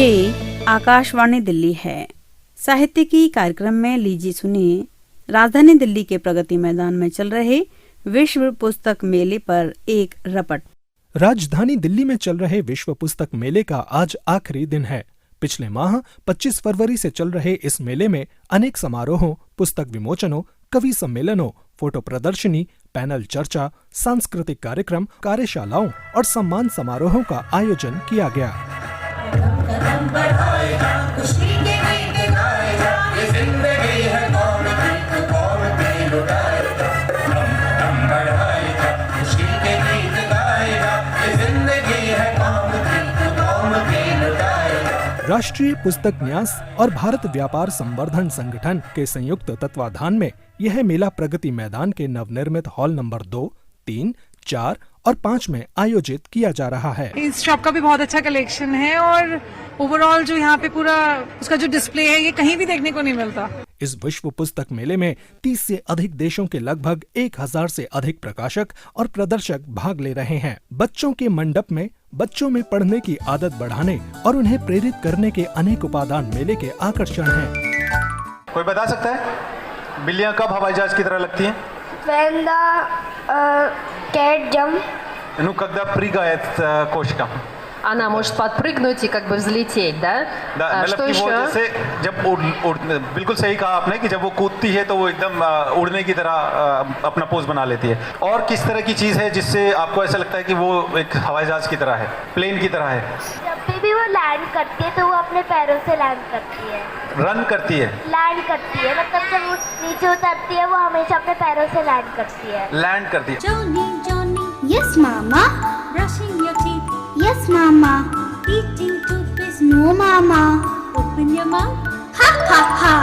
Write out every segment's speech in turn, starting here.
ये आकाशवाणी दिल्ली है। साहित्य की कार्यक्रम में लीजिए सुनिए राजधानी दिल्ली के प्रगति मैदान में चल रहे विश्व पुस्तक मेले पर एक रपट। राजधानी दिल्ली में चल रहे विश्व पुस्तक मेले का आज आखिरी दिन है। पिछले माह 25 फरवरी से चल रहे इस मेले में अनेक समारोहों, पुस्तक विमोचनों, कवि सम्मेलनों, फोटो प्रदर्शनी, पैनल चर्चा, सांस्कृतिक कार्यक्रम, कार्यशालाओं और सम्मान समारोहों का आयोजन किया गया। राष्ट्रीय पुस्तक न्यास और भारत व्यापार संवर्धन संगठन के संयुक्त तत्वाधान में यह मेला प्रगति मैदान के नवनिर्मित हॉल नंबर 2, 3, 4 और 5 में आयोजित किया जा रहा है। इस शॉप का भी बहुत अच्छा कलेक्शन है और ओवरऑल जो यहाँ पे पूरा उसका जो डिस्प्ले है ये कहीं भी देखने को नहीं मिलता। इस विश्व पुस्तक मेले में 30 से अधिक देशों के लगभग 1000 से अधिक प्रकाशक और प्रदर्शक भाग ले रहे हैं। बच्चों के मंडप में बच्चों में पढ़ने की आदत बढ़ाने और उन्हें प्रेरित करने के अनेक उपादान मेले के आकर्षण हैं। कोई बता सकता है बिल्लियां कब हवाई जहाज की तरह लगती हैं? When the cat jump. Ну, когда прыгает кошка. Она может подпрыгнуть и как бы взлететь, да? Да, что मतलब कि еще? वो जैसे जब बिल्कुल सही कहा आपने कि जब वो कूदती है तो वो एकदम उड़ने की तरह अपना पोज बना लेती है। और किस तरह की चीज़ है जिससे आपको ऐसा लगता है कि वो एक हवाई जहाज की तरह है, प्लेन की तरह है? जब भी वो लैंड करती है तो वो अपने पैरों से लैंड करती है। रन करती है? लैंड करती है, मतलब जब वो नीचे उतरती है वो हमेशा अपने पैरों से लैंड करती है। लैंड करती है। Johnny, Johnny. Yes, Mama. Brushing your teeth. Yes, Mama. Eating toothpaste. No, Mama. Open your mouth. Ha ha ha.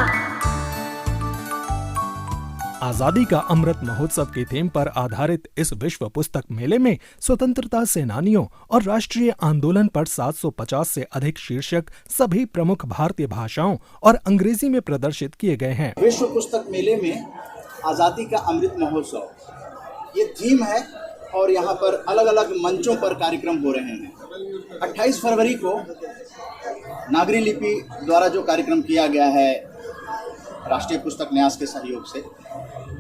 आजादी का अमृत महोत्सव की थीम पर आधारित इस विश्व पुस्तक मेले में स्वतंत्रता सेनानियों और राष्ट्रीय आंदोलन पर 750 से अधिक शीर्षक सभी प्रमुख भारतीय भाषाओं और अंग्रेजी में प्रदर्शित किए गए हैं। विश्व पुस्तक मेले में आजादी का अमृत महोत्सव ये थीम है और यहाँ पर अलग अलग मंचों पर कार्यक्रम हो रहे हैं। 28 फरवरी को नागरी लिपि द्वारा जो कार्यक्रम किया गया है राष्ट्रीय पुस्तक न्यास के सहयोग से,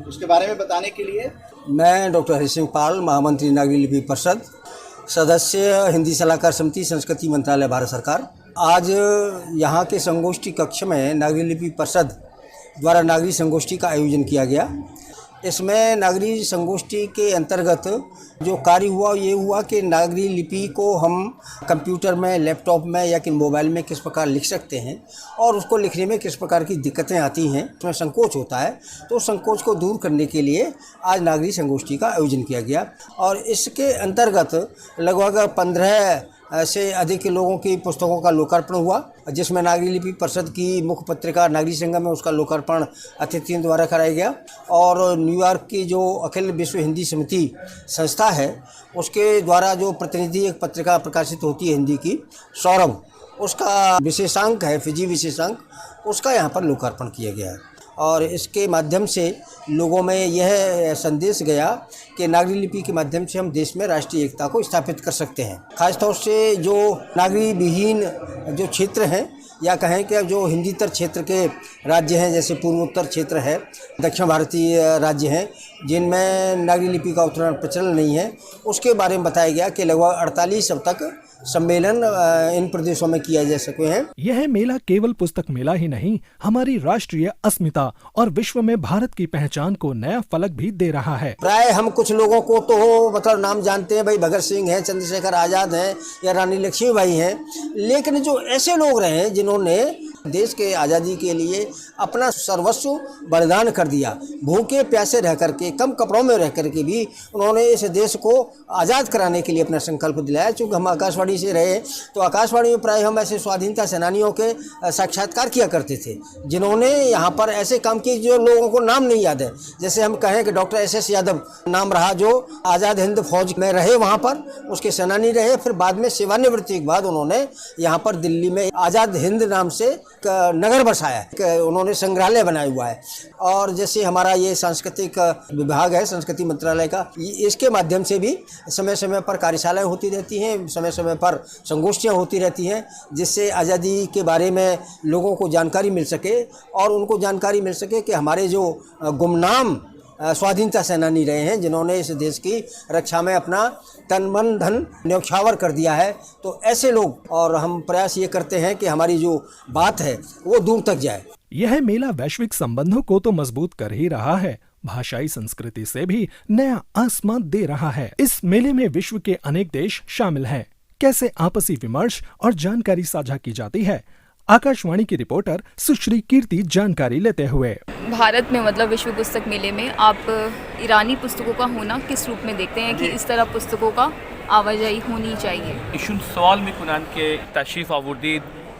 उसके बारे में बताने के लिए मैं डॉक्टर हरि सिंह पाल, महामंत्री नागरी लिपि परिषद, सदस्य हिंदी सलाहकार समिति, संस्कृति मंत्रालय, भारत सरकार। आज यहाँ के संगोष्ठी कक्ष में नागरी लिपि परिषद द्वारा नागरी संगोष्ठी का आयोजन किया गया। इसमें नागरी संगोष्ठी के अंतर्गत जो कार्य हुआ ये हुआ कि नागरी लिपि को हम कंप्यूटर में, लैपटॉप में या कि मोबाइल में किस प्रकार लिख सकते हैं और उसको लिखने में किस प्रकार की दिक्कतें आती हैं, उसमें संकोच होता है, तो संकोच को दूर करने के लिए आज नागरी संगोष्ठी का आयोजन किया गया। और इसके अंतर्गत लगभग 15 से अधिक लोगों की पुस्तकों का लोकार्पण हुआ, जिसमें नागरी लिपि परिषद की मुख्य पत्रिका नागरी संगम में उसका लोकार्पण अतिथियों द्वारा कराया गया। और न्यूयॉर्क की जो अखिल विश्व हिंदी समिति संस्था है उसके द्वारा जो प्रतिनिधि एक पत्रिका प्रकाशित होती है हिंदी की, सौरभ, उसका विशेषांक है, फिजी विशेषांक, उसका यहाँ पर लोकार्पण किया गया है। और इसके माध्यम से लोगों में यह संदेश गया कि नागरी लिपि के माध्यम से हम देश में राष्ट्रीय एकता को स्थापित कर सकते हैं। खासतौर से जो नागरी विहीन जो क्षेत्र हैं या कहें कि जो हिंदीतर क्षेत्र के राज्य हैं, जैसे पूर्वोत्तर क्षेत्र है, दक्षिण भारतीय राज्य हैं जिनमें नागरी लिपि का उत्तरण प्रचलन नहीं है, उसके बारे में बताया गया कि लगभग 48 अब तक सम्मेलन इन प्रदेशों में किया जा सके हैं। यह मेला केवल पुस्तक मेला ही नहीं, हमारी राष्ट्रीय अस्मिता और विश्व में भारत की पहचान को नया फलक भी दे रहा है। प्राय हम कुछ लोगों को तो मतलब नाम जानते हैं, भाई भगत सिंह हैं, चंद्रशेखर आजाद हैं या रानी लक्ष्मीबाई हैं, लेकिन जो ऐसे लोग रहे हैं जिन्होंने देश के आज़ादी के लिए अपना सर्वस्व बलिदान कर दिया, भूखे प्यासे रह करके, कम कपड़ों में रह करके भी उन्होंने इस देश को आज़ाद कराने के लिए अपना संकल्प दिलाया। चूँकि हम आकाशवाणी से रहे तो आकाशवाणी में प्राय हम ऐसे स्वाधीनता सेनानियों के साक्षात्कार किया करते थे जिन्होंने यहाँ पर ऐसे काम किए जो लोगों को नाम नहीं याद है। जैसे हम कहें कि डॉक्टर SS यादव नाम रहा, जो आज़ाद हिंद फौज में रहे, वहाँ पर उसके सेनानी रहे, फिर बाद में सेवानिवृत्ति के बाद उन्होंने यहाँ पर दिल्ली में आज़ाद हिंद नाम से नगर बसाया है, उन्होंने संग्रहालय बनाया हुआ है। और जैसे हमारा ये सांस्कृतिक विभाग है, संस्कृति मंत्रालय का, इसके माध्यम से भी समय समय पर कार्यशालाएं होती रहती हैं, समय समय पर संगोष्ठियां होती रहती हैं, जिससे आज़ादी के बारे में लोगों को जानकारी मिल सके और उनको जानकारी मिल सके कि हमारे जो गुमनाम स्वाधीनता सेनानी रहे हैं, जिन्होंने इस देश की रक्षा में अपना तन मन धन न्यौछावर कर दिया है, तो ऐसे लोग, और हम प्रयास ये करते हैं कि हमारी जो बात है वो दूर तक जाए। यह मेला वैश्विक संबंधों को तो मजबूत कर ही रहा है, भाषाई संस्कृति से भी नया आसमान दे रहा है। इस मेले में विश्व के अनेक देश शामिल हैं। कैसे आपसी विमर्श और जानकारी साझा की जाती है, आकाशवाणी की रिपोर्टर सुश्री कीर्ति जानकारी लेते हुए। भारत में मतलब विश्व पुस्तक मेले में आप ईरानी पुस्तकों का होना किस रूप में देखते हैं कि इस तरह पुस्तकों का आवाजाही होनी चाहिए? इशुन सवाल में कुनान के तशरीफ आवुर्दीद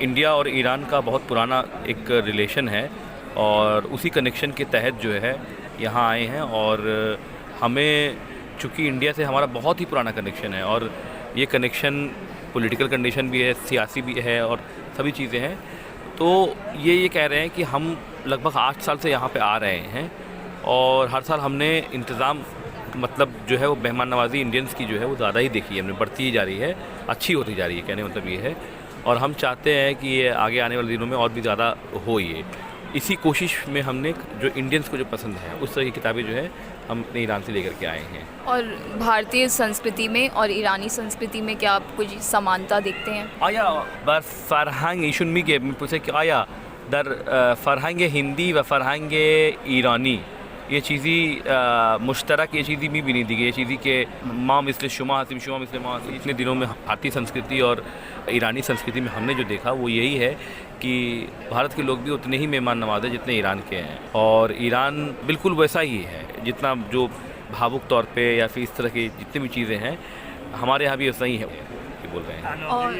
इंडिया और ईरान का बहुत पुराना एक रिलेशन है और उसी कनेक्शन के तहत जो है यहाँ आए हैं। और हमें चूँकि इंडिया से हमारा बहुत ही पुराना कनेक्शन है और ये कनेक्शन पॉलिटिकल कंडीशन भी है, सियासी भी है और सभी चीज़ें हैं, तो ये कह रहे हैं कि हम लगभग 8 साल से यहाँ पे आ रहे हैं और हर साल हमने इंतज़ाम मतलब जो है वो मेहमान नवाज़ी इंडियंस की जो है वो ज़्यादा ही देखी है, हमने बढ़ती ही जा रही है, अच्छी होती जा रही है, कहने मतलब ये है। और हम चाहते हैं कि ये आगे आने वाले दिनों में और भी ज़्यादा हो। ये इसी कोशिश में हमने जो इंडियंस को जो पसंद है उस तरह की किताबें जो है हम अपने ईरान से लेकर के आए हैं। और भारतीय संस्कृति में और ईरानी संस्कृति में क्या आप कुछ समानता देखते हैं? आया बर फरहंग इशुन मी के पूछे कि आया दर फरहंग हिंदी व फरहंग ईरानी ये चीज़ी मुश्तरक ये चीज़ी भी नहीं दी गई, ये चीज़ी के माँ मिसल शुमा हसीम शुमा मिसल माँ। इतने दिनों में भारतीय संस्कृति और ईरानी संस्कृति में हमने जो देखा वो यही है कि भारत के लोग भी उतने ही मेहमान नवाज हैं जितने ईरान के हैं, और ईरान बिल्कुल वैसा ही है, जितना जो भावुक तौर पे या फिर इस तरह की जितनी भी चीज़ें हैं हमारे यहाँ भी वैसा ही है, ये बोल रहे हैं। और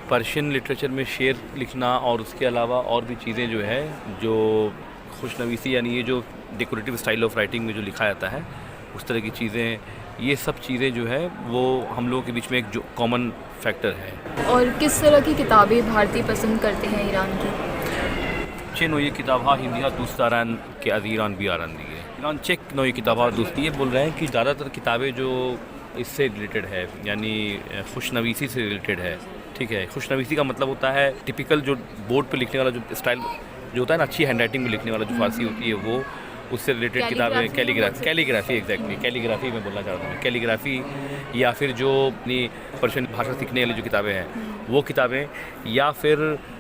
पर्शियन लिटरेचर में शेर लिखना और उसके अलावा और भी चीज़ें जो है जो खुशनवीसी यानी ये जो डेकोरेटिव स्टाइल ऑफ राइटिंग में जो लिखा जाता है उस तरह की चीज़ें, ये सब चीज़ें जो है वो हम लोगों के बीच में एक जो कॉमन फैक्टर है। और किस तरह की किताबें भारतीय पसंद करते हैं ईरान की? चेक नोई किताबा हिंदी दोस्त दारान के अजीरान भी आरान दी है ईरान चेक नोई किताबा दोस्ती। ये बोल रहे हैं कि ज़्यादातर किताबें जो इससे रिलेटेड है यानी खुशनवीसी से रिलेटेड है, ठीक है। खुशनवीसी का मतलब होता है टिपिकल जो बोर्ड पे लिखने वाला जो स्टाइल जो होता है ना, अच्छी हैंडराइटिंग में लिखने वाला जो फारसी होती है वो, उससे रिलेटेड किताबें, कैलीग्राफी एग्जैक्टली कैलीग्राफी में बोलना चाहता हूँ, कैलीग्राफी या फिर जो अपनी पर्शियन भाषा सीखने वाली जो किताबें हैं वो किताबें, या फिर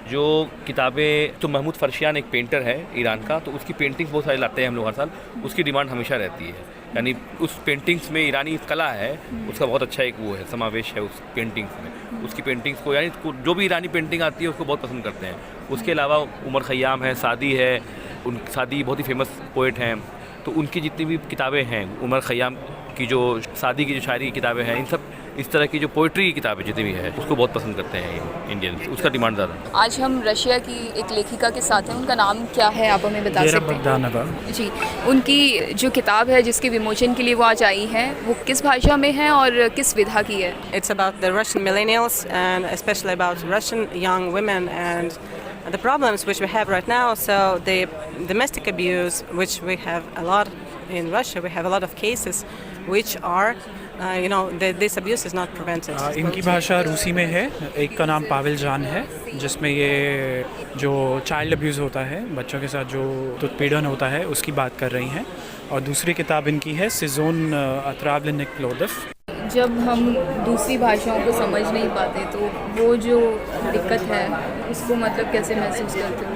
जो किताबें, तो महमूद फरशियान एक पेंटर है ईरान का, तो उसकी पेंटिंग्स बहुत सारी लाते हैं हम लोग हर साल, उसकी डिमांड हमेशा रहती है, यानी उस पेंटिंग्स में ईरानी कला है उसका बहुत अच्छा एक वो है समावेश है उस पेंटिंग्स में, उसकी पेंटिंग्स को यानी जो भी ईरानी पेंटिंग आती है उसको बहुत पसंद करते हैं। उसके अलावा उमर खयाम है, सादी है, सादी बहुत ही फेमस पोइट हैं, तो उनकी जितनी भी किताबें हैं, उमर खयाम की जो सादी की जो शायरी की किताबें हैं, इन सब इस तरह की जो पोइट्री की किताबें जितनी भी है उसको बहुत पसंद करते हैं इंडियंस, उसका डिमांड ज़्यादा है। आज हम रशिया की एक लेखिका के साथ हैं, उनका नाम क्या है आप हमें बता सकते हैं? जी, उनकी जो किताब है जिसके विमोचन के लिए वो आज आई है वो किस भाषा में है और किस विधा की है? It's about the Russian millennials and especially about Russian young women and the problems which we have right now. So the domestic abuse, which we have a lot in Russia, we have a lot of cases which are this abuse is not prevented. इनकी भाषा रूसी में है, एक का नाम Pavel जान है जिसमें ये जो चाइल्ड अब्यूज़ होता है, बच्चों के साथ जो उत्पीड़न होता है उसकी बात कर रही हैं, और दूसरी किताब इनकी है सिजोन अत्रावलिनिक क्लोदफ। जब हम दूसरी भाषाओं को समझ नहीं पाते तो वो जो दिक्कत है उसको मतलब कैसे महसूस करते हो?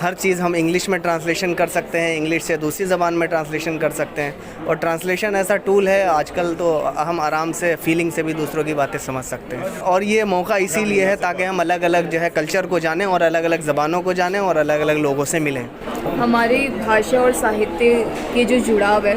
हर चीज़ हम इंग्लिश में ट्रांसलेशन कर सकते हैं, इंग्लिश से दूसरी ज़बान में ट्रांसलेशन कर सकते हैं। और ट्रांसलेशन ऐसा टूल है आजकल तो हम आराम से फीलिंग से भी दूसरों की बातें समझ सकते हैं। और ये मौका इसीलिए है ताकि हम अलग अलग जो है कल्चर को जानें और अलग अलग ज़बानों को जानें और अलग अलग लोगों से मिलें। हमारी भाषा और साहित्य के जो जुड़ाव है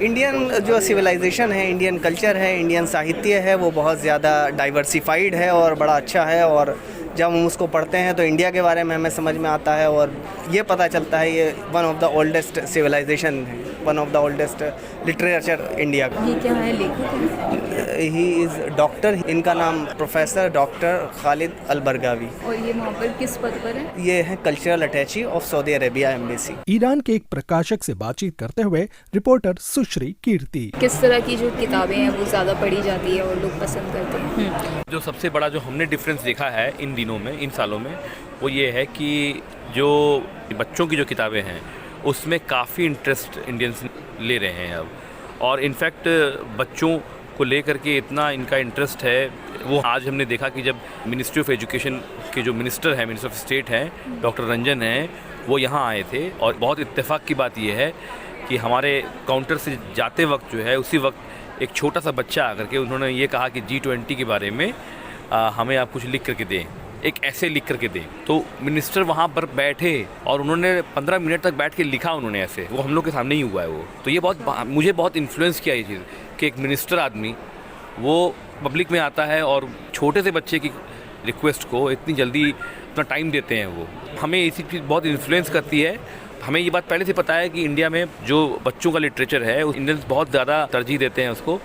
इंडियन जो सिविलाइजेशन है, इंडियन कल्चर है, इंडियन साहित्य है, वो बहुत ज़्यादा डाइवर्सिफाइड है और बड़ा अच्छा है। और जब हम उसको पढ़ते हैं तो इंडिया के बारे में हमें समझ में आता है और ये पता चलता है ये one of the oldest civilization है, one of the oldest literature India का। ये क्या है लेखक? ही इज़ डॉक्टर, इनका नाम प्रोफेसर डॉक्टर खालिद अलबरगावी। और ये वहाँ पर किस पद पर है? ये है cultural attache of Saudi Arabia embassy. Iran के एक प्रकाशक से बातचीत करते हुए रिपोर्टर सुश्री कीर्ति। किस तरह की जो किताबें हैं वो ज़्यादा पढ़ी जाती है और लोग पसंद करते हैं? जो सबसे बड़ा जो हमने डिफरेंस देखा है इन दिनों में, इन सालों में, वो ये है कि जो बच्चों की जो किताबें हैं उसमें काफ़ी इंटरेस्ट इंडियंस ले रहे हैं अब। और इनफैक्ट बच्चों को लेकर के इतना इनका इंटरेस्ट है, वो आज हमने देखा कि जब मिनिस्ट्री ऑफ एजुकेशन के जो मिनिस्टर हैं, मिनिस्टर ऑफ स्टेट हैं, डॉक्टर रंजन हैं, वो यहाँ आए थे। और बहुत इत्तेफाक की बात ये है कि हमारे काउंटर से जाते वक्त जो है उसी वक्त एक छोटा सा बच्चा आकर के उन्होंने ये कहा कि G20 के बारे में हमें आप कुछ लिख करके दें, एक ऐसे लिख करके दें। तो मिनिस्टर वहाँ पर बैठे और उन्होंने 15 मिनट तक बैठ के लिखा उन्होंने ऐसे, वो हम लोग के सामने ही हुआ है वो। तो ये मुझे बहुत इन्फ्लुएंस किया ये चीज़ कि एक मिनिस्टर आदमी वो पब्लिक में आता है और छोटे से बच्चे की रिक्वेस्ट को इतनी जल्दी अपना टाइम देते हैं। वो हमें इसी चीज़ बहुत इन्फ्लुएंस करती है। हमें ये बात पहले से पता है कि इंडिया में जो बच्चों का लिटरेचर है इंडियंस बहुत ज़्यादा तरजीह देते हैं उसको।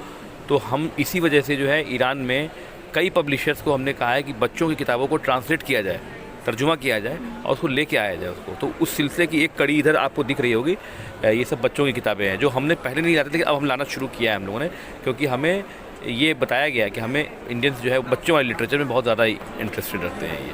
तो हम इसी वजह से जो है ईरान में कई पब्लिशर्स को हमने कहा है कि बच्चों की किताबों को ट्रांसलेट किया जाए, तर्जुमा किया जाए और उसको लेके आया जाए उसको। तो उस सिलसिले की एक कड़ी इधर आपको दिख रही होगी। ये सब बच्चों की किताबें हैं जो हमने पहले नहीं लाते थे, अब हम लाना शुरू किया है हम लोगों ने, क्योंकि हमें ये बताया गया है कि हमें इंडियंस जो है बच्चों वाले लिटरेचर में बहुत ज़्यादा इंटरेस्टेड रहते हैं। ये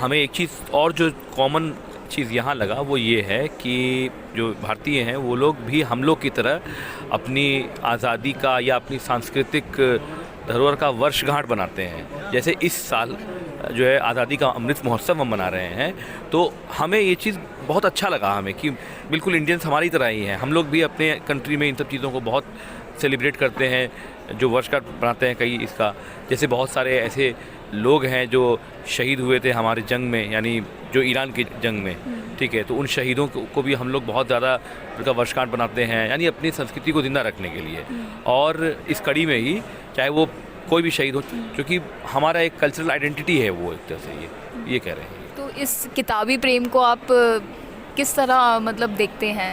हमें एक चीज़ और जो कॉमन चीज़ यहाँ लगा वो ये है कि जो भारतीय हैं वो लोग भी हम लोग की तरह अपनी आज़ादी का या अपनी सांस्कृतिक धरोहर का वर्षगांठ बनाते हैं। जैसे इस साल जो है आज़ादी का अमृत महोत्सव हम मना रहे हैं, तो हमें ये चीज़ बहुत अच्छा लगा हमें कि बिल्कुल इंडियंस हमारी तरह ही हैं। हम लोग भी अपने कंट्री में इन सब चीज़ों को बहुत सेलिब्रेट करते हैं, जो वर्षगांठ बनाते हैं कई इसका। जैसे बहुत सारे ऐसे लोग हैं जो शहीद हुए थे हमारे जंग में, यानी जो ईरान की जंग में, ठीक है, तो उन शहीदों को भी हम लोग बहुत ज़्यादा उनका वर्षगांठ बनाते हैं, यानी अपनी संस्कृति को जिंदा रखने के लिए। और इस कड़ी में ही चाहे वो कोई भी शहीद हो, क्योंकि हमारा एक कल्चरल आइडेंटिटी है वो एक तरह से ये कह रहे हैं। तो इस किताबी प्रेम को आप किस तरह मतलब देखते हैं?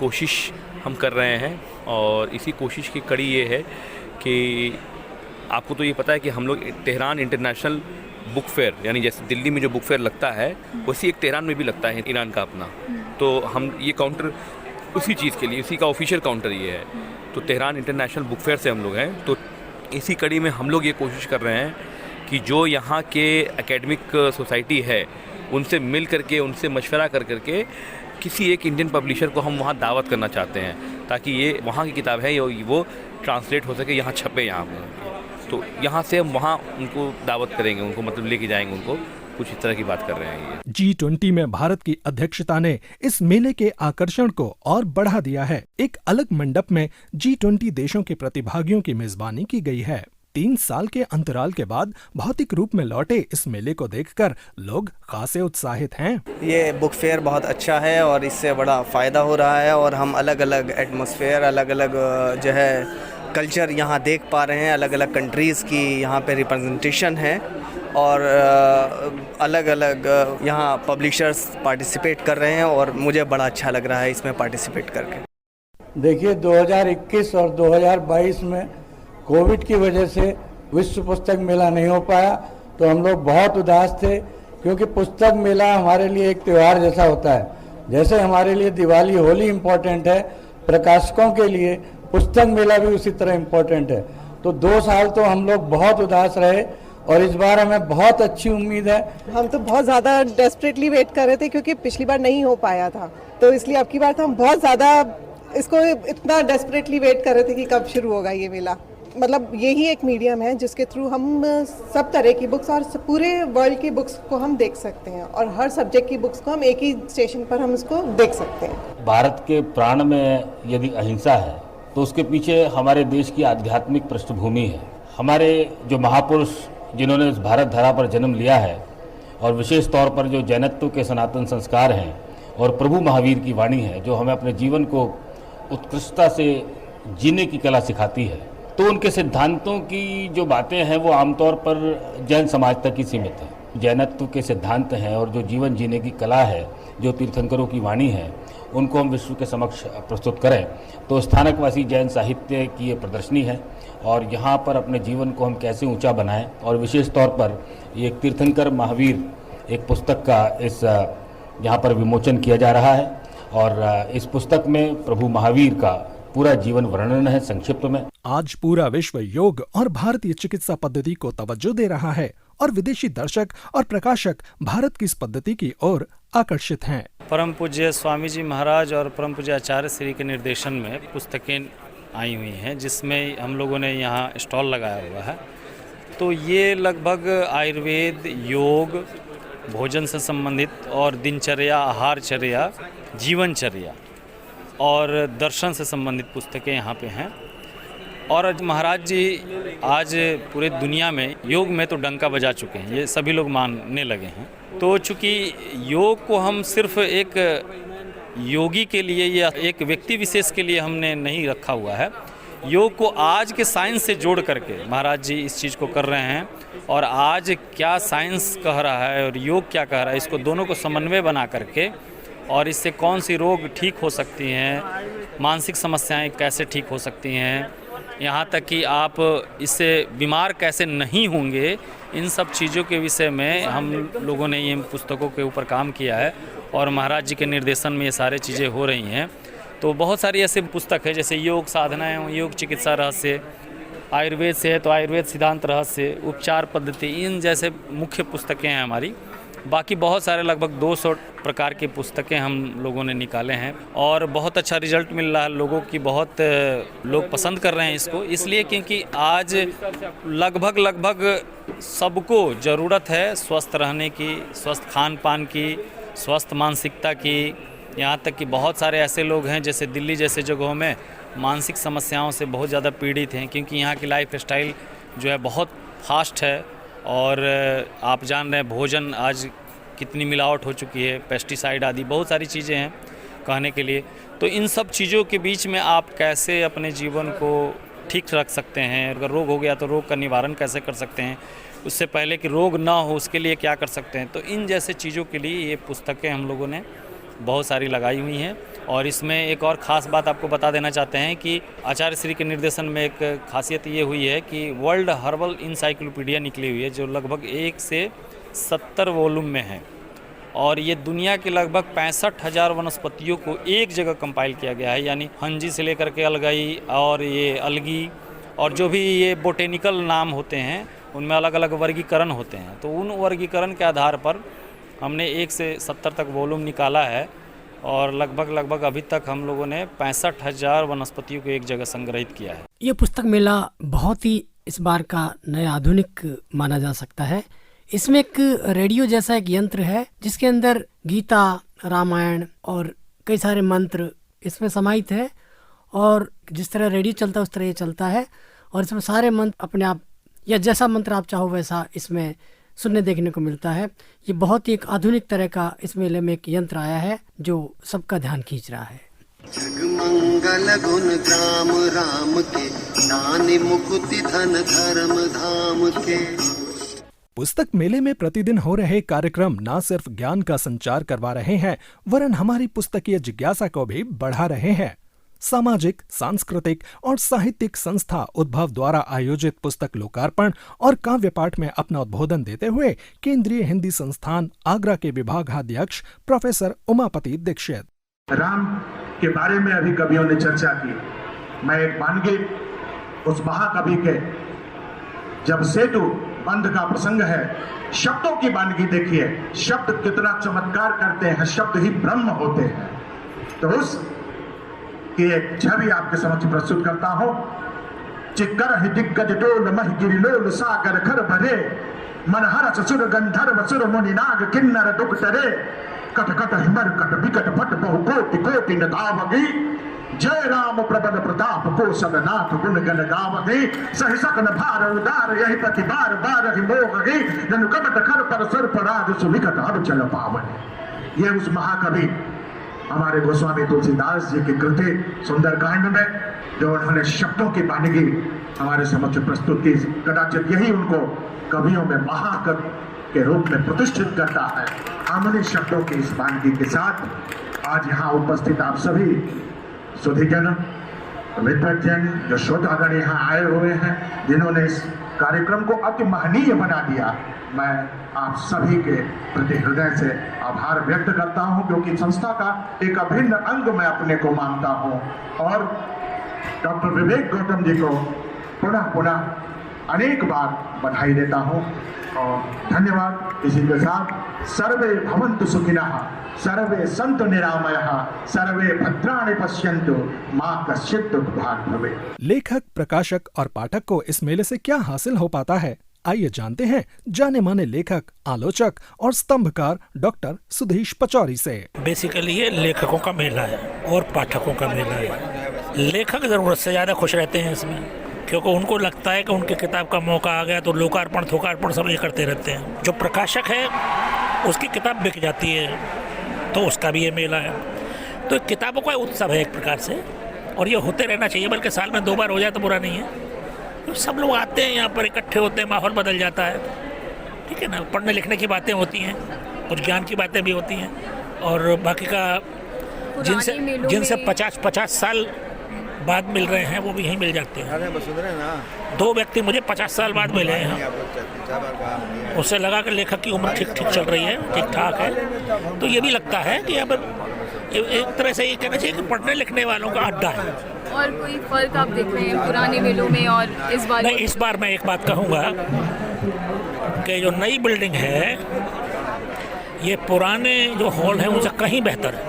कोशिश हम कर रहे हैं और इसी कोशिश की कड़ी ये है कि आपको तो ये पता है कि हम लोग तेहरान इंटरनेशनल बुक फेयर, यानी जैसे दिल्ली में जो बुक फेयर लगता है वैसे एक तेहरान में भी लगता है ईरान का अपना। तो हम ये काउंटर उसी चीज़ के लिए, उसी का ऑफिशियल काउंटर ये है। तो तेहरान इंटरनेशनल बुक फेयर से हम लोग हैं। तो इसी कड़ी में हम लोग ये कोशिश कर रहे हैं कि जो यहाँ के एकेडमिक सोसाइटी है उनसे मिल करके, उनसे मशवरा कर करके किसी एक इंडियन पब्लिशर को हम वहाँ दावत करना चाहते हैं, ताकि ये वहाँ की किताब है वो ट्रांसलेट हो सके, यहाँ छपे यहाँ पर। तो यहाँ से हम वहाँ उनको दावत करेंगे, उनको मतलब लेके जाएंगे उनको, कुछ इस तरह की बात कर रहे हैं ये। G20 में भारत की अध्यक्षता ने इस मेले के आकर्षण को और बढ़ा दिया है। एक अलग मंडप में G20 देशों के प्रतिभागियों की मेजबानी की गई है। 3 साल के अंतराल के बाद भौतिक रूप में लौटे इस मेले को देखकर लोग खासे उत्साहित हैं। ये बुक फेयर बहुत अच्छा है और इससे बड़ा फ़ायदा हो रहा है और हम अलग अलग एटमॉस्फेयर, अलग अलग जो है कल्चर यहाँ देख पा रहे हैं। अलग अलग कंट्रीज़ की यहाँ पे रिप्रेजेंटेशन है और अलग अलग यहाँ पब्लिशर्स पार्टिसिपेट कर रहे हैं और मुझे बड़ा अच्छा लग रहा है इसमें पार्टिसिपेट करके। देखिए 2021 और 2022 में कोविड की वजह से विश्व पुस्तक मेला नहीं हो पाया, तो हम लोग बहुत उदास थे, क्योंकि पुस्तक मेला हमारे लिए एक त्यौहार जैसा होता है। जैसे हमारे लिए दिवाली होली इम्पोर्टेंट है, प्रकाशकों के लिए पुस्तक मेला भी उसी तरह इम्पोर्टेंट है। तो 2 साल तो हम लोग बहुत उदास रहे और इस बार हमें बहुत अच्छी उम्मीद है। हम तो बहुत ज़्यादा डेस्परेटली वेट कर रहे थे, क्योंकि पिछली बार नहीं हो पाया था, तो इसलिए अब की बार तो हम बहुत ज़्यादा इसको इतना डेस्परेटली वेट कर रहे थे कि कब शुरू होगा ये मेला। मतलब यही एक मीडियम है जिसके थ्रू हम सब तरह की बुक्स और पूरे वर्ल्ड की बुक्स को हम देख सकते हैं, और हर सब्जेक्ट की बुक्स को हम एक ही स्टेशन पर हम इसको देख सकते हैं। भारत के प्राण में यदि अहिंसा है तो उसके पीछे हमारे देश की आध्यात्मिक पृष्ठभूमि है। हमारे जो महापुरुष जिन्होंने इस भारत धरा पर जन्म लिया है, और विशेष तौर पर जो जैनत्व के सनातन संस्कार हैं और प्रभु महावीर की वाणी है, जो हमें अपने जीवन को उत्कृष्टता से जीने की कला सिखाती है, तो उनके सिद्धांतों की जो बातें हैं वो आमतौर पर जैन समाज तक ही सीमित है। जैनत्व के सिद्धांत हैं और जो जीवन जीने की कला है, जो तीर्थंकरों की वाणी है, उनको हम विश्व के समक्ष प्रस्तुत करें, तो स्थानकवासी जैन साहित्य की ये प्रदर्शनी है। और यहाँ पर अपने जीवन को हम कैसे ऊंचा बनाएं, और विशेष तौर पर ये तीर्थंकर महावीर एक पुस्तक का इस यहाँ पर विमोचन किया जा रहा है। और इस पुस्तक में प्रभु महावीर का पूरा जीवन वर्णन है संक्षिप्त में। आज पूरा विश्व योग और भारतीय चिकित्सा पद्धति को तवज्जो दे रहा है, और विदेशी दर्शक और प्रकाशक भारत की इस पद्धति की ओर आकर्षित हैं। परम पूज्य स्वामी जी महाराज और परम पूज्य आचार्य श्री के निर्देशन में पुस्तकें आई हुई हैं, जिसमें हम लोगों ने यहाँ स्टॉल लगाया हुआ है। तो ये लगभग आयुर्वेद, योग, भोजन से संबंधित और दिनचर्या, आहारचर्या, जीवनचर्या और दर्शन से संबंधित पुस्तकें यहाँ पे हैं। और महाराज जी आज पूरे दुनिया में योग में तो डंका बजा चुके हैं, ये सभी लोग मानने लगे हैं। तो चूँकि योग को हम सिर्फ एक योगी के लिए या एक व्यक्ति विशेष के लिए हमने नहीं रखा हुआ है, योग को आज के साइंस से जोड़ करके महाराज जी इस चीज़ को कर रहे हैं। और आज क्या साइंस कह रहा है और योग क्या कह रहा है, इसको दोनों को समन्वय बना करके, और इससे कौन सी रोग ठीक हो सकती हैं, मानसिक समस्याएं कैसे ठीक हो सकती हैं, यहाँ तक कि आप इससे बीमार कैसे नहीं होंगे, इन सब चीज़ों के विषय में हम लोगों ने ये पुस्तकों के ऊपर काम किया है। और महाराज जी के निर्देशन में ये सारी चीज़ें हो रही हैं। तो बहुत सारी ऐसे पुस्तक है, जैसे योग साधनाएं, योग चिकित्सा रहस्य, आयुर्वेद से है तो आयुर्वेद सिद्धांत रहस्य, उपचार पद्धति, इन जैसे मुख्य पुस्तकें हैं हमारी। बाकी बहुत सारे लगभग 200 प्रकार की पुस्तकें हम लोगों ने निकाले हैं, और बहुत अच्छा रिजल्ट मिल रहा है लोगों की। बहुत लोग पसंद कर रहे हैं इसको, इसलिए क्योंकि आज लगभग सबको ज़रूरत है स्वस्थ रहने की, स्वस्थ खान पान की, स्वस्थ मानसिकता की। यहाँ तक कि बहुत सारे ऐसे लोग हैं जैसे दिल्ली जैसे जगहों में मानसिक समस्याओं से बहुत ज़्यादा पीड़ित हैं, क्योंकि यहाँ की लाइफ स्टाइल जो है बहुत फास्ट है। और आप जान रहे हैं भोजन आज कितनी मिलावट हो चुकी है, पेस्टिसाइड आदि बहुत सारी चीज़ें हैं कहने के लिए। तो इन सब चीज़ों के बीच में आप कैसे अपने जीवन को ठीक रख सकते हैं, अगर रोग हो गया तो रोग का निवारण कैसे कर सकते हैं, उससे पहले कि रोग ना हो उसके लिए क्या कर सकते हैं। तो इन जैसे चीज़ों के लिए ये पुस्तकें हम लोगों ने बहुत सारी लगाई हुई हैं। और इसमें एक और ख़ास बात आपको बता देना चाहते हैं कि आचार्य श्री के निर्देशन में एक खासियत ये हुई है कि वर्ल्ड हर्बल इंसाइक्लोपीडिया निकली हुई है, जो लगभग 1 से 70 वॉल्यूम में है। और ये दुनिया के लगभग 65,000 वनस्पतियों को एक जगह कंपाइल किया गया है, यानी हंजी से लेकर के अलगई और ये अलगी और जो भी ये बोटेनिकल नाम होते हैं उनमें अलग अलग वर्गीकरण होते हैं। तो उन वर्गीकरण के आधार पर हमने 1 से 70 तक वॉल्यूम निकाला है, और लगभग अभी तक हम लोगों ने 65,000 वनस्पतियों को एक जगह संग्रहित किया है। ये पुस्तक मेला बहुत ही इस बार का नया आधुनिक माना जा सकता है। इसमें एक रेडियो जैसा एक यंत्र है जिसके अंदर गीता, रामायण और कई सारे मंत्र इसमें समाहित है, और जिस तरह रेडियो चलता है उस तरह ये चलता है। और इसमें सारे मंत्र अपने आप या जैसा मंत्र आप चाहो वैसा इसमें सुनने देखने को मिलता है। ये बहुत ही एक आधुनिक तरह का इस मेले में एक यंत्र आया है जो सबका ध्यान खींच रहा है। जगमंगल गुण ग्राम राम के, नानी मुकुति धन धर्म धाम के। पुस्तक मेले में प्रतिदिन हो रहे कार्यक्रम न सिर्फ ज्ञान का संचार करवा रहे हैं, वरन हमारी पुस्तकीय जिज्ञासा को भी बढ़ा रहे हैं। सामाजिक, सांस्कृतिक और साहित्यिक संस्था उद्भव द्वारा आयोजित पुस्तक लोकार्पण और काव्य पाठ में अपना उद्बोधन देते हुए केंद्रीय हिंदी संस्थान आगरा के विभागाध्यक्ष प्रोफेसर उमापति दीक्षित, राम के बारे में अभी कवियों ने चर्चा की। मैं एक बानगी उस महाकवि के जब सेतु बंध का प्रसंग है, शब्दों की बानगी देखिए, शब्द कितना चमत्कार करते हैं, शब्द ही ब्रह्म होते हैं। तो उस की एक छवि आपके समक्ष प्रस्तुत करता हूं। चिक्कर ही दिग्गज डोल मह गिरिलोल सागर खर भरे, मनहर ससुर गंधर्व सुर मुनि नाग किन्नर दुख टरे, कट कट हिमर कट विकट फट बहु कोटि कोटि नगावगी, जय राम प्रबल प्रताप को सदनाथ गुण गण गावगी, सहि सकन भार उदार यही प्रति बार बार ही मोहगी, जनु कपट खर पर सुर पराग सुनिकट अब चल पावनी। ये उस महाकवि हमारे गोस्वामी तुलसीदास जी की कृति सुंदरकांड में जो उन्होंने शब्दों की बानगी हमारे समक्ष प्रस्तुत की, कदाचित यही उनको कवियों में महाकवि के रूप में प्रतिष्ठित करता है। हमने शब्दों की इस बानगी के साथ आज यहाँ उपस्थित आप सभी सुधीजन, मित्रजन, जो श्रोतागण यहाँ आए हुए हैं, जिन्होंने इस कार्यक्रम को अति महनीय बना दिया, मैं आप सभी के प्रति हृदय से आभार व्यक्त करता हूं, क्योंकि संस्था का एक अभिन्न अंग मैं अपने को मानता हूं। और डॉक्टर विवेक गौतम जी को पुनः पुनः अनेक बार बधाई देता हूं और धन्यवाद। इसी के साथ सर्वे भवन्तु सुखिनः, सर्वे सन्तु निरामयः, सर्वे भद्राणि पश्यन्तु, मां कश्चित् दुःखभाग् भवेत्। लेखक, प्रकाशक और पाठक को इस मेले से क्या हासिल हो पाता है, आइए जानते हैं जाने माने लेखक, आलोचक और स्तंभकार डॉक्टर सुधीश पचौरी से। बेसिकली ये लेखकों का मेला है और पाठकों का मेला है। लेखक जरूरत से ज़्यादा खुश रहते हैं इसमें, क्योंकि उनको लगता है कि उनकी किताब का मौका आ गया तो लोकार्पण थोकार्पण सब ये करते रहते हैं। जो प्रकाशक है उसकी किताब बिक जाती है तो उसका भी ये मेला है। तो किताबों का उत्सव है एक प्रकार से, और ये होते रहना चाहिए, बल्कि साल में 2 बार हो जाए तो बुरा नहीं है। तो सब लोग आते हैं यहाँ पर, इकट्ठे होते हैं, माहौल बदल जाता है, ठीक है ना। पढ़ने लिखने की बातें होती हैं और ज्ञान की बातें भी होती हैं, और बाकी का जिनसे 50 साल बाद मिल रहे हैं वो भी यहीं मिल जाते हैं। 2 व्यक्ति मुझे 50 साल बाद मिले हैं, उससे लगा कि लेखक की उम्र ठीक ठीक चल रही है, ठीक ठाक है। तो ये भी लगता है कि यहाँ पर एक तरह से ये कहना चाहिए कि पढ़ने लिखने वालों का अड्डा है। और कोई फर्क आप देख रहे हैं पुराने मेलों में और इस बार? नहीं, इस बार मैं एक बात कहूँगा कि जो नई बिल्डिंग है ये पुराने जो हॉल हैं उनसे कहीं बेहतर है।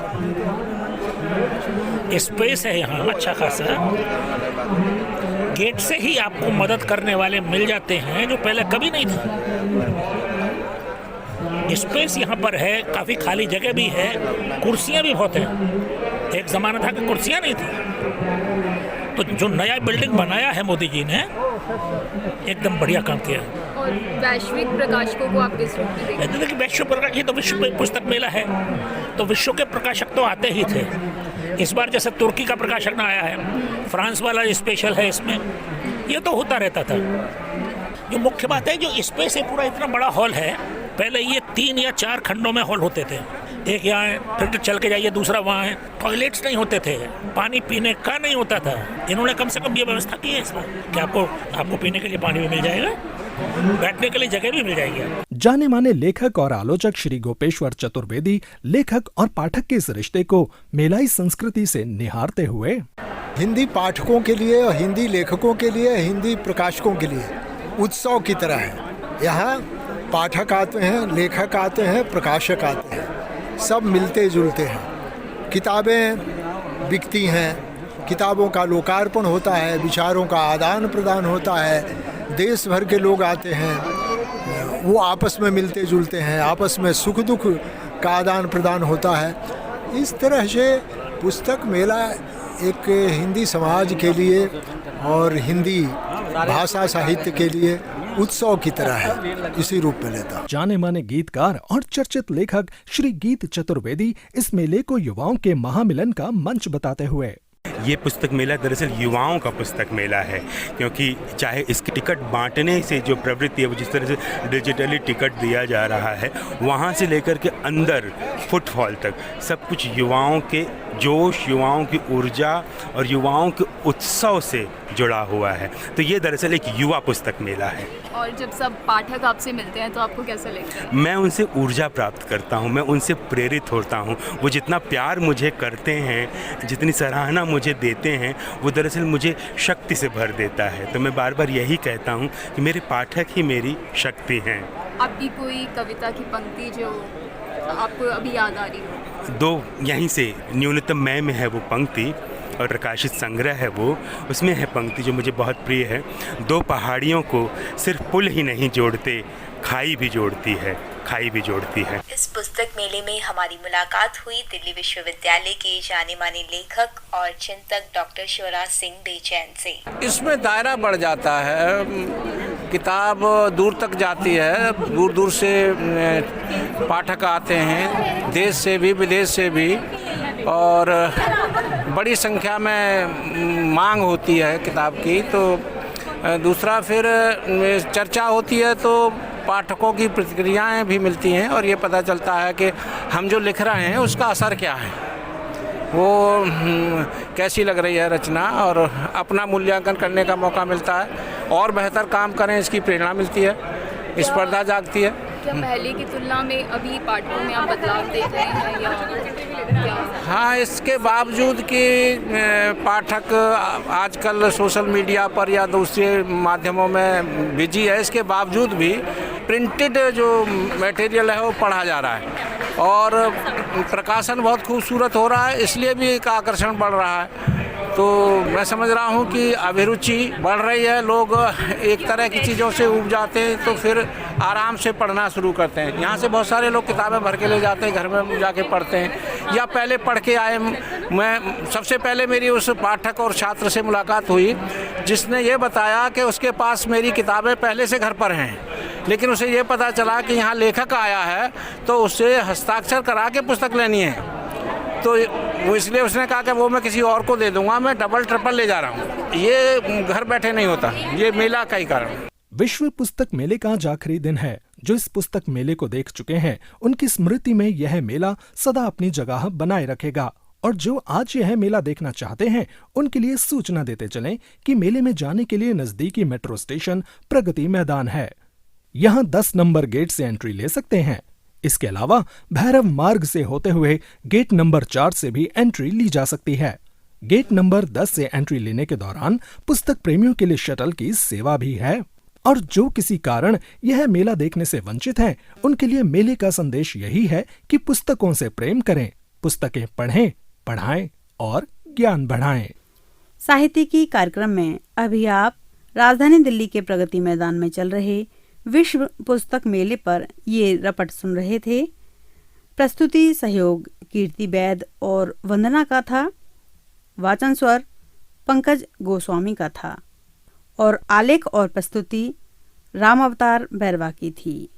स्पेस है यहाँ अच्छा खासा, गेट से ही आपको मदद करने वाले मिल जाते हैं जो पहले कभी नहीं थे। स्पेस यहाँ पर है, काफ़ी खाली जगह भी है, कुर्सियाँ भी बहुत हैं। एक ज़माना था कि कुर्सियाँ नहीं थी। तो जो नया बिल्डिंग बनाया है मोदी जी ने, एकदम बढ़िया काम किया। और वैश्विक प्रकाशकों को आप किस रूप में देखते हैं? देखिए, वैश्विक प्रकाशक, ये तो विश्व पुस्तक मेला है, तो विश्व के प्रकाशक तो आते ही थे। इस बार जैसे तुर्की का प्रकाशक ना आया है, फ्रांस वाला स्पेशल है इसमें, ये तो होता रहता था। जो मुख्य बात है, जो स्पेस है, पूरा इतना बड़ा हॉल है, पहले ये 3 या 4 खंडों में हॉल होते थे। एक यहाँ है, फिर चल के जाइए दूसरा वहाँ है। टॉयलेट्स नहीं होते थे, पानी पीने का नहीं होता था। इन्होंने कम से कम ये व्यवस्था की है इसमें कि आपको पीने के लिए पानी भी मिल जाएगा, बैठने के लिए जगह भी मिल जाएगी। जाने माने लेखक और आलोचक श्री गोपेश्वर चतुर्वेदी लेखक और पाठक के इस रिश्ते को मेलाई संस्कृति से निहारते हुए, हिंदी पाठकों के लिए, हिंदी लेखकों के लिए, हिंदी प्रकाशकों के लिए उत्सव की तरह है। यहाँ पाठक आते हैं, लेखक आते हैं, प्रकाशक आते हैं, सब मिलते जुलते हैं। किताबें बिकती हैं, किताबों का लोकार्पण होता है, विचारों का आदान प्रदान होता है, देश भर के लोग आते हैं, वो आपस में मिलते जुलते हैं, आपस में सुख दुख का आदान प्रदान होता है। इस तरह से पुस्तक मेला एक हिंदी समाज के लिए और हिंदी भाषा साहित्य के लिए उत्सव की तरह है, इसी रूप में लेता। जाने माने गीतकार और चर्चित लेखक श्री गीत चतुर्वेदी इस मेले को युवाओं के महामिलन का मंच बताते हुए, ये पुस्तक मेला दरअसल युवाओं का पुस्तक मेला है, क्योंकि चाहे इसकी टिकट बांटने से जो प्रवृत्ति है वो जिस तरह से डिजिटली टिकट दिया जा रहा है, वहाँ से लेकर के अंदर फुटफॉल तक सब कुछ युवाओं के जोश, युवाओं की ऊर्जा और युवाओं के उत्सव से जुड़ा हुआ है। तो ये दरअसल एक युवा पुस्तक मेला है। और जब सब पाठक आपसे मिलते हैं तो आपको कैसा लगता है? मैं उनसे ऊर्जा प्राप्त करता हूँ, मैं उनसे प्रेरित होता हूँ। वो जितना प्यार मुझे करते हैं, जितनी सराहना मुझे देते हैं, वो दरअसल मुझे शक्ति से भर देता है। तो मैं बार बार यही कहता हूँ कि मेरे पाठक ही मेरी शक्ति हैं। आपकी कोई कविता की पंक्ति जो आपको अभी याद आ रही हो? दो यहीं से न्यूनतम मैं में है वो पंक्ति और प्रकाशित संग्रह है वो, उसमें है पंक्ति जो मुझे बहुत प्रिय है। दो पहाड़ियों को सिर्फ पुल ही नहीं जोड़ते, खाई भी जोड़ती है, खाई भी जोड़ती है। इस पुस्तक मेले में हमारी मुलाकात हुई दिल्ली विश्वविद्यालय के जाने माने लेखक और चिंतक डॉक्टर शिवराज सिंह बेचैन से। इसमें दायरा बढ़ जाता है, किताब दूर तक जाती है, दूर दूर से पाठक आते हैं, देश से भी विदेश से भी, और बड़ी संख्या में मांग होती है किताब की। तो दूसरा फिर चर्चा होती है तो पाठकों की प्रतिक्रियाएं भी मिलती हैं और ये पता चलता है कि हम जो लिख रहे हैं उसका असर क्या है, वो कैसी लग रही है रचना, और अपना मूल्यांकन करने का मौका मिलता है और बेहतर काम करें इसकी प्रेरणा मिलती है, स्पर्धा जागती है। क्या पहले की तुलना में अभी पाठकों में आप बदलाव देख रहे हैं या क्या? हाँ, इसके बावजूद कि पाठक आजकल सोशल मीडिया पर या दूसरे माध्यमों में बिजी है, इसके बावजूद भी प्रिंटेड जो मटेरियल है वो पढ़ा जा रहा है और प्रकाशन बहुत खूबसूरत हो रहा है, इसलिए भी एक आकर्षण बढ़ रहा है। तो मैं समझ रहा हूँ कि अभिरुचि बढ़ रही है, लोग एक तरह की चीज़ों से ऊब जाते हैं तो फिर आराम से पढ़ना शुरू करते हैं। यहाँ से बहुत सारे लोग किताबें भर के ले जाते हैं, घर में जाके पढ़ते हैं या पहले पढ़ के आए। मैं सबसे पहले मेरी उस पाठक और छात्र से मुलाकात हुई जिसने ये बताया कि उसके पास मेरी किताबें पहले से घर पर हैं, लेकिन उसे ये पता चला कि यहाँ लेखक आया है तो उससे हस्ताक्षर करा के पुस्तक लेनी है, तो वो इसलिए उसने कहा कि वो मैं किसी और को दे दूंगा, मैं डबल ट्रिपल ले जा रहा हूँ। ये घर बैठे नहीं होता, ये मेला का ही कारण। विश्व पुस्तक मेले का आज आखिरी दिन है। जो इस पुस्तक मेले को देख चुके हैं उनकी स्मृति में यह मेला सदा अपनी जगह बनाए रखेगा, और जो आज यह मेला देखना चाहते हैं उनके लिए सूचना देते चलें कि मेले में जाने के लिए नजदीकी मेट्रो स्टेशन प्रगति मैदान है। यहाँ 10 नंबर गेट से एंट्री ले सकते हैं। इसके अलावा भैरव मार्ग से होते हुए गेट नंबर 4 से भी एंट्री ली जा सकती है। गेट नंबर 10 से एंट्री लेने के दौरान पुस्तक प्रेमियों के लिए शटल की सेवा भी है, और जो किसी कारण यह मेला देखने से वंचित हैं, उनके लिए मेले का संदेश यही है कि पुस्तकों से प्रेम करें, पुस्तकें पढ़ें, पढ़ाएं और ज्ञान बढ़ाएं। साहित्यिकी कार्यक्रम में अभी आप राजधानी दिल्ली के प्रगति मैदान में चल रहे विश्व पुस्तक मेले पर ये रपट सुन रहे थे। प्रस्तुति सहयोग कीर्ति वैद और वंदना का था। वाचन स्वर पंकज गोस्वामी का था और आलेख और प्रस्तुति राम अवतार बैरवा की थी।